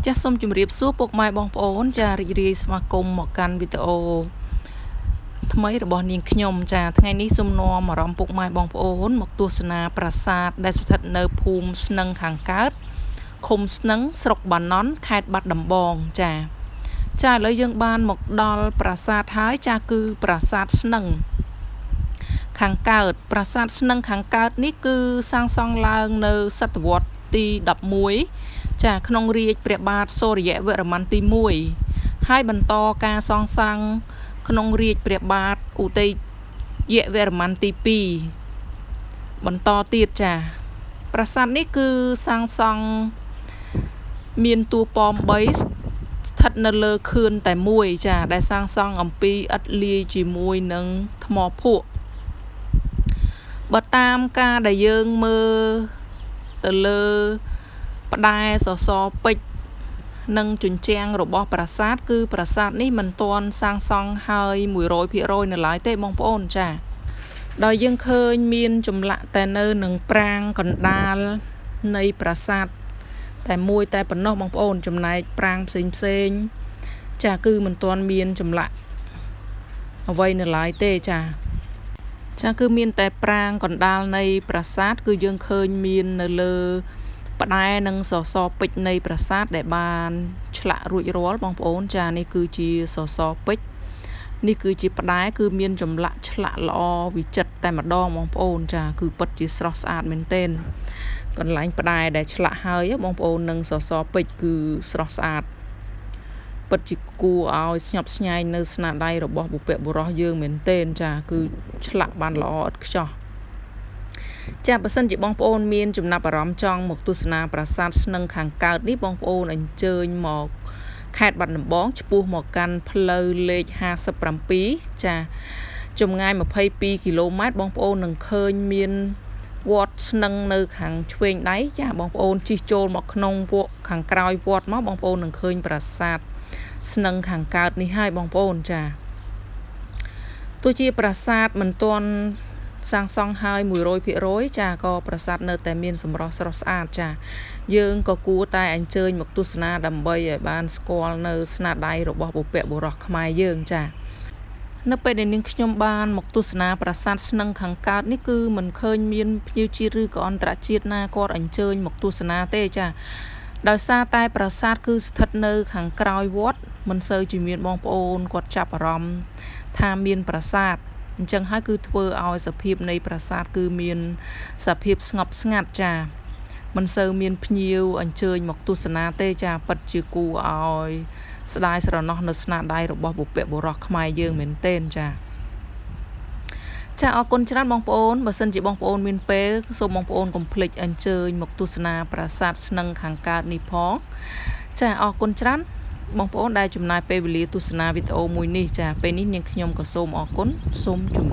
ចាសសូមជម្រាបសួរពុកម៉ែបងប្អូនចារីករាយស្វាគមន៍មកកាន់វីដេអូថ្មីរបស់នាងខ្ញុំចាថ្ងៃនេះសូមនាំអារម្មណ៍ពុកម៉ែបងប្អូនមកទស្សនាប្រាសាទដែលស្ថិតនៅភូមិស្នឹងខាងកើតឃុំស្នឹងស្រុកបាណន់ខេត្តបាត់ដំបងចាឥឡូវយើងបានមកដល់ប្រាសាទហើយចាគឺប្រាសាទស្នឹងខាងកើតប្រាសាទស្នឹងខាងកើតនេះគឺសាងសង់ឡើងនៅសតវត្សទី11ចាក្នុងរាជព្រះបាទសូរ្យវរ្ម័នទី1ហើយបន្តការសាងសង់ក្នុងរាជព្រះបាទឧទ័យវរ្ម័នទី2បន្តទៀតចាប្រាសាទនេះគឺសាងសង់មានតួប៉ម3ស្ថិតនៅលើខឿនតែមួយចាដែលសាងសង់អំពីឥដ្ឋលាយជាមួយនឹងថ្មភក់បើតាមការដែលយើងមើលទៅលើផ្តែរសសរពេជ្រនិងជញ្ជាំងរបស់ប្រាសាទគឺប្រាសាទនេះមិនទាន់សាងសង់ហើយ 100% នៅឡើយទេបងប្អូនចាដោយយើងឃើញមានចម្លាក់តែនៅនឹងប្រាង្គកណ្ដាលនៃប្រាសាទតែមួយតែប៉ុណ្ណោះបងប្អូនចំណែកប្រាង្គផ្សេងចាគឺមិនទាន់មានចម្លាក់អ្វីនៅឡើយទេចាគឺមានតែប្រាង្គកណ្ដាលនៃប្រាសាទគឺយើងឃើញមាននៅលើផ្តែរនិងសសរពេជ្រនៃប្រាសាទដែលបានឆ្លាក់រួចរាល់បងប្អូនចានេះគឺជាសសរពេជ្រនេះគឺជាផ្តែរគឺមានចម្លាក់ឆ្លាក់ល្អវិចិត្រតែម្ដងបងប្អូនចាគឺពិតជាស្រស់ស្អាតមែនទែនកន្លែងផ្តែរដែលឆ្លាក់ហើយបងប្អូននិងសសរពេជ្រគឺស្រស់ស្អាតពិតជាគួរឲ្យស្ញប់ស្ញែងនៅស្នាដៃរបស់បុព្វបុរសយើងមែនទែនចាគឺឆ្លាក់បានល្អឥតខ្ចោះចាបើសិនជាបងប្អូនមានចំណាប់អារម្មណ៍ចង់មកទស្សនាប្រាសាទស្នឹងខាងកើតនេះបងប្អូនអញ្ជើញមកខេត្តបាត់ដំបងឆ្ពោះមកកាន់ផ្លូវលេខ57ចាចម្ងាយ22គីឡូម៉ែត្របងប្អូននឹងឃើញមានវត្តស្នឹងនៅខាងឆ្វេងដៃចាបងប្អូនជិះចូលមកក្នុងវត្តខាងក្រោយវត្តមកបងប្អូននឹងឃើញប្រាសាទស្នឹងខាងកើតនេះហើយបងប្អូនចាទោះជាប្រាសាទមិនទាន់សាងសង់ហើយ 100% ចាក៏ប្រាសាទនៅតែមានសម្រស់ស្រស់ស្អាតចាយើងក៏គួរតែអញ្ជើញមកទស្សនាដើម្បីឲ្យបានស្គាល់នៅស្នាដៃរបស់បុព្វបុរសខ្មែរយើងចានៅពេលដែលនាងខ្ញុំបានមកទស្សនាប្រាសាទស្នឹងខាងកើតនេះគឺមិនឃើញមានភ្ញៀវជាតិឬក៏អន្តរជាតិណាគាត់អញ្ជើញមកទស្សនាទេចាដោយសារតែប្រាសាទគឺស្ថិតនៅខាងក្រោយវត្តមិនសូវជាមានបងប្អូនគាត់ចាប់អារម្មណ៍ថាមានប្រាសាទអញ្ចឹងហើយគឺធ្វើឲ្យសភាពនៃប្រាសាទគឺមានសភាពស្ងប់ស្ងាត់ចាមិនសូវមានភ្ញៀវអញ្ជើញមកទស្សនាទេចាពិតជាគួរឲ្យស្ដាយស្រណោះនៅស្នាដៃរបស់បុព្វបុរសខ្មែរយើងមែនទែនចាអរគុណច្រើនបងប្អូនបើសិនជាបងប្អូនមានពេលសូមបងប្អូនកុំភ្លេចអញ្ជើញមកទស្សនាប្រាសាទស្នឹងខាងកើតនេះផងចាអរគុណច្រើនបងប្អូនដែលចំណាយពេលវេលាទស្សនាវីដេអូមួយនេះចាពេលនេះនាងខ្ញុំក៏សូមអរគុណសូមជម្រាប